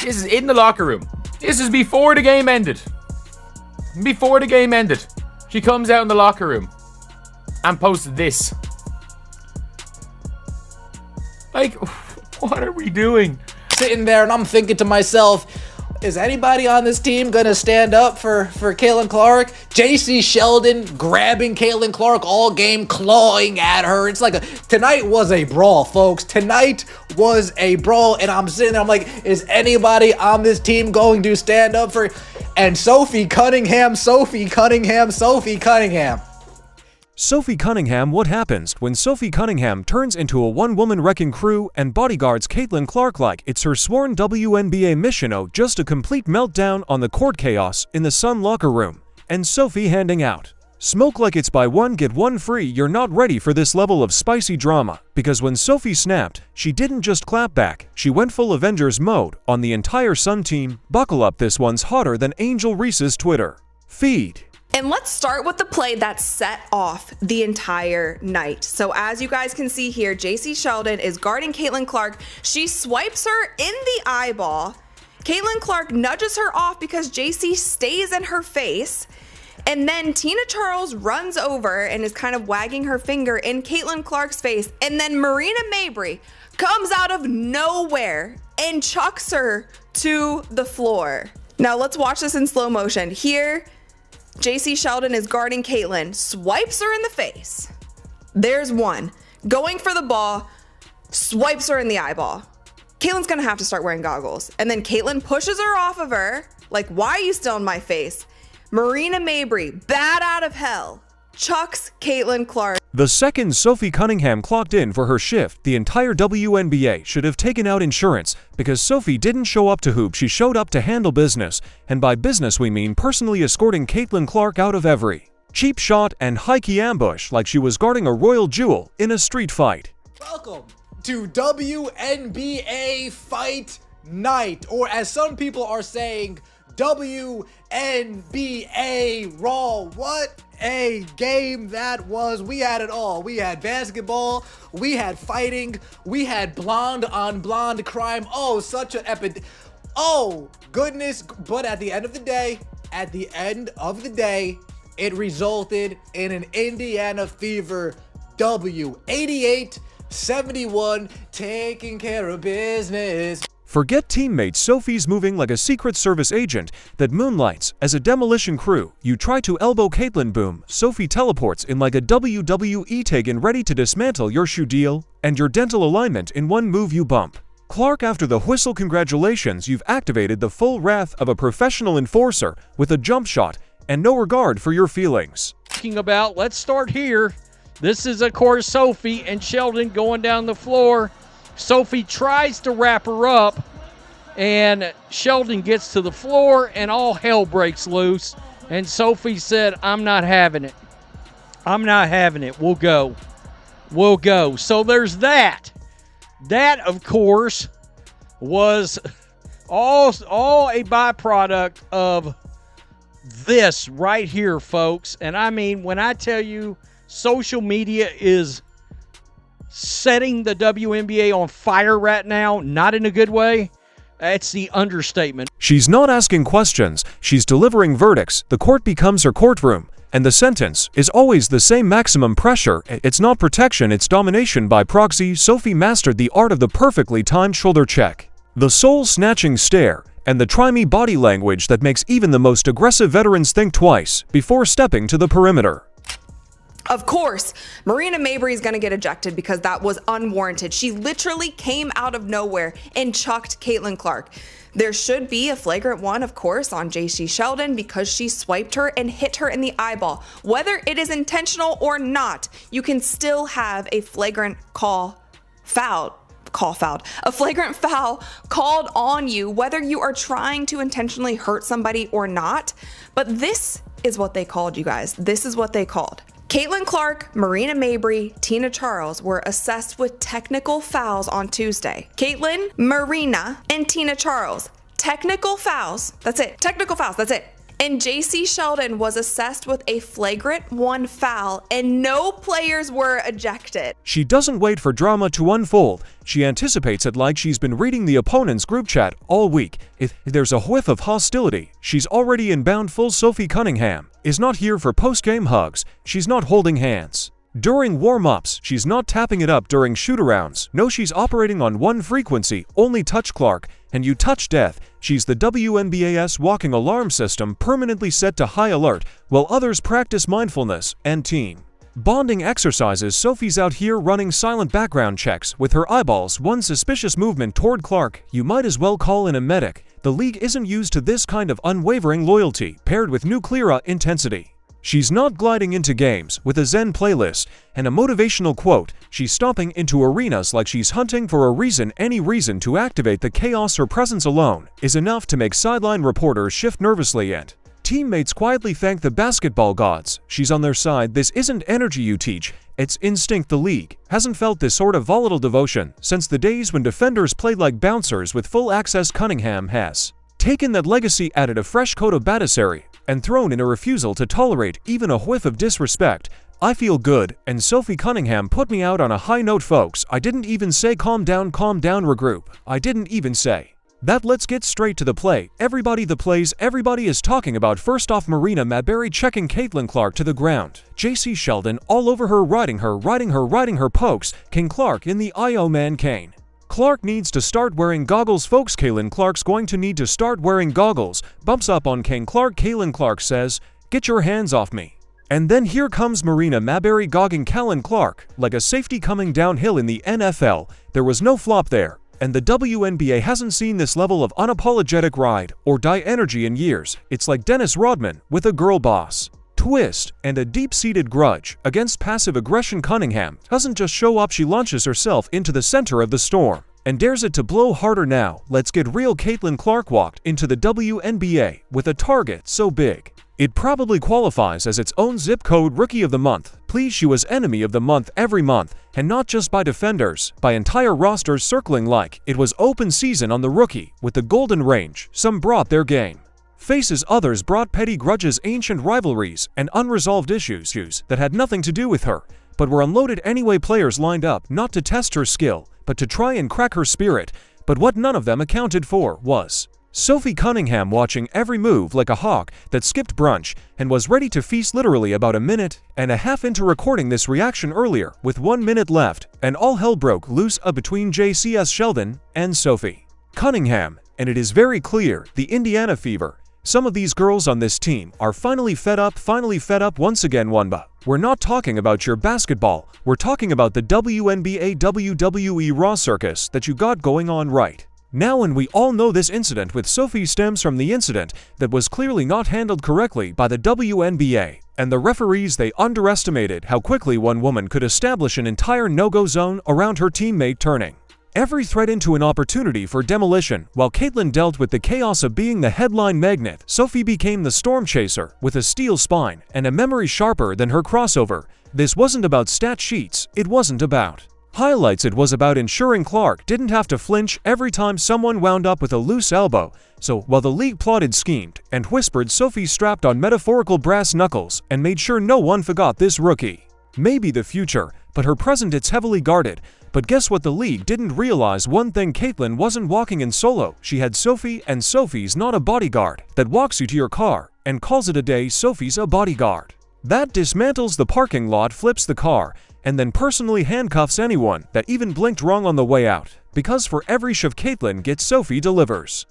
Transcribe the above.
This is in the locker room. This is before the game ended. Before the game ended. She comes out in the locker room and posts this. Like, what are we doing? Sitting there and I'm thinking to myself, is anybody on this team gonna stand up for Caitlin Clark? JC Sheldon grabbing Caitlin Clark all game, clawing at her. It's like tonight was a brawl, folks. Tonight was a brawl, and I'm sitting there, I'm like, is anybody on this team going to stand up for? And Sophie Cunningham. Sophie Cunningham, what happens when Sophie Cunningham turns into a one-woman wrecking crew and bodyguards Caitlin Clark like it's her sworn WNBA mission? Oh, just a complete meltdown on the court chaos in the Sun locker room, and Sophie handing out smoke like it's buy one get one free. You're not ready for this level of spicy drama, because when Sophie snapped, she didn't just clap back, she went full Avengers mode on the entire Sun team. Buckle up, this one's hotter than Angel Reese's Twitter feed. And let's start with the play that set off the entire night. So as you guys can see here, JC Sheldon is guarding Caitlin Clark. She swipes her in the eyeball. Caitlin Clark nudges her off because JC stays in her face. And then Tina Charles runs over and is kind of wagging her finger in Caitlin Clark's face. And then Marina Mabrey comes out of nowhere and chucks her to the floor. Now let's watch this in slow motion. Here, JC Sheldon is guarding Caitlin, swipes her in the face. There's one. Going for the ball, swipes her in the eyeball. Caitlin's gonna have to start wearing goggles. And then Caitlin pushes her off of her, like, why are you still in my face? Marina Mabrey, bad out of hell, chucks Caitlin Clark. The second Sophie Cunningham clocked in for her shift, the entire WNBA should have taken out insurance, because Sophie didn't show up to hoop, she showed up to handle business. And by business we mean personally escorting Caitlin Clark out of every cheap shot and high-key ambush like she was guarding a royal jewel in a street fight. Welcome to WNBA Fight Night, or as some people are saying, WNBA Raw. What a game that was. We had it all. We had basketball, we had fighting, we had blonde on blonde crime. Oh, such an epic. Oh, goodness. But at the end of the day, it resulted in an Indiana Fever W. 88-71, taking care of business. Forget teammate Sophie's moving like a Secret Service agent that moonlights as a demolition crew. You try to elbow Caitlin, boom, Sophie teleports in like a WWE tag and ready to dismantle your shoe deal and your dental alignment in one move you bump. Clark, after the whistle, congratulations, you've activated the full wrath of a professional enforcer with a jump shot and no regard for your feelings. About, let's start here. This is, of course, Sophie and Sheldon going down the floor. Sophie tries to wrap her up, and Sheldon gets to the floor, and all hell breaks loose. And Sophie said, I'm not having it. I'm not having it. We'll go. We'll go. So there's that. That, of course, was all a byproduct of this right here, folks. And I mean, when I tell you social media is setting the WNBA on fire right now, not in a good way, that's the understatement. She's not asking questions, she's delivering verdicts. The court becomes her courtroom, and the sentence is always the same: maximum pressure. It's not protection, it's domination by proxy. Sophie mastered the art of the perfectly timed shoulder check, the soul-snatching stare, and the try-me body language that makes even the most aggressive veterans think twice before stepping to the perimeter. Of course, Marina Mabrey is going to get ejected because that was unwarranted. She literally came out of nowhere and chucked Caitlin Clark. There should be a flagrant one, of course, on JC Sheldon because she swiped her and hit her in the eyeball. Whether it is intentional or not, you can still have a flagrant a flagrant foul called on you, whether you are trying to intentionally hurt somebody or not. But this is what they called, you guys. This is what they called. Caitlin Clark, Marina Mabrey, Tina Charles were assessed with technical fouls on Tuesday. Caitlin, Marina, and Tina Charles. Technical fouls. That's it. Technical fouls. That's it. And JC Sheldon was assessed with a flagrant 1 foul, and no players were ejected. She doesn't wait for drama to unfold. She anticipates it like she's been reading the opponent's group chat all week. If there's a whiff of hostility, she's already inbound full. Sophie Cunningham is not here for post-game hugs. She's not holding hands during warm-ups. She's not tapping it up during shoot-arounds. No, she's operating on one frequency, only touch Clark, and you touch death. She's the WNBA's walking alarm system, permanently set to high alert, while others practice mindfulness and team bonding exercises. Sophie's out here running silent background checks with her eyeballs. One suspicious movement toward Clark, you might as well call in a medic. The league isn't used to this kind of unwavering loyalty paired with nuclear intensity. She's not gliding into games with a Zen playlist and a motivational quote. She's stomping into arenas like she's hunting for a reason. Any reason to activate the chaos. Her presence alone is enough to make sideline reporters shift nervously, and teammates quietly thank the basketball gods. She's on their side. This isn't energy you teach, it's instinct. The league hasn't felt this sort of volatile devotion since the days when defenders played like bouncers with full access. Cunningham has taken that legacy, added a fresh coat of badassery, and thrown in a refusal to tolerate even a whiff of disrespect. I feel good, and Sophie Cunningham put me out on a high note, folks. I didn't even say calm down, regroup. I didn't even say that. Let's get straight to the play. Everybody is talking about. First off, Marina Maberry checking Caitlin Clark to the ground. JC Sheldon all over her, riding her pokes. King Clark in the IO man Kane. Clark needs to start wearing goggles, folks. Caitlin Clark's going to need to start wearing goggles. Bumps up on King Clark. Caitlin Clark says, "Get your hands off me." And then here comes Marina Maberry gogging Caitlin Clark like a safety coming downhill in the NFL. There was no flop there, and the WNBA hasn't seen this level of unapologetic ride or die energy in years. It's like Dennis Rodman with a girl boss twist and a deep-seated grudge against passive aggression. Cunningham doesn't just show up, she launches herself into the center of the storm and dares it to blow harder. Now, let's get real. Caitlin Clark walked into the WNBA with a target so big it probably qualifies as its own zip code. Rookie of the month. Please, she was enemy of the month every month, and not just by defenders, by entire rosters circling like it was open season on the rookie. With the golden range, some brought their game faces, others brought petty grudges, ancient rivalries, and unresolved issues that had nothing to do with her, but were unloaded anyway. Players lined up not to test her skill, but to try and crack her spirit. But what none of them accounted for was Sophie Cunningham watching every move like a hawk that skipped brunch and was ready to feast. Literally about a minute and a half into recording this reaction earlier, with 1 minute left, and all hell broke loose between JCS Sheldon and Sophie Cunningham, and it is very clear the Indiana fever. Some of these girls on this team are finally fed up once again. Wanba, we're not talking about your basketball, we're talking about the WNBA WWE Raw circus that you got going on right now. And we all know this incident with Sophie stems from the incident that was clearly not handled correctly by the WNBA and the referees. They underestimated how quickly one woman could establish an entire no-go zone around her teammate, turning every threat into an opportunity for demolition. While Caitlin dealt with the chaos of being the headline magnet, Sophie became the storm chaser with a steel spine and a memory sharper than her crossover. This wasn't about stat sheets, it wasn't about highlights, it was about ensuring Clark didn't have to flinch every time someone wound up with a loose elbow. So while the league plotted, schemed, and whispered, Sophie strapped on metaphorical brass knuckles and made sure no one forgot this rookie. Maybe the future, but her present, it's heavily guarded. But guess what? The league didn't realize one thing. Caitlin wasn't walking in solo. She had Sophie, and Sophie's not a bodyguard that walks you to your car and calls it a day. Sophie's a bodyguard that dismantles the parking lot, flips the car, and then personally handcuffs anyone that even blinked wrong on the way out. Because for every shove Caitlin gets, Sophie delivers.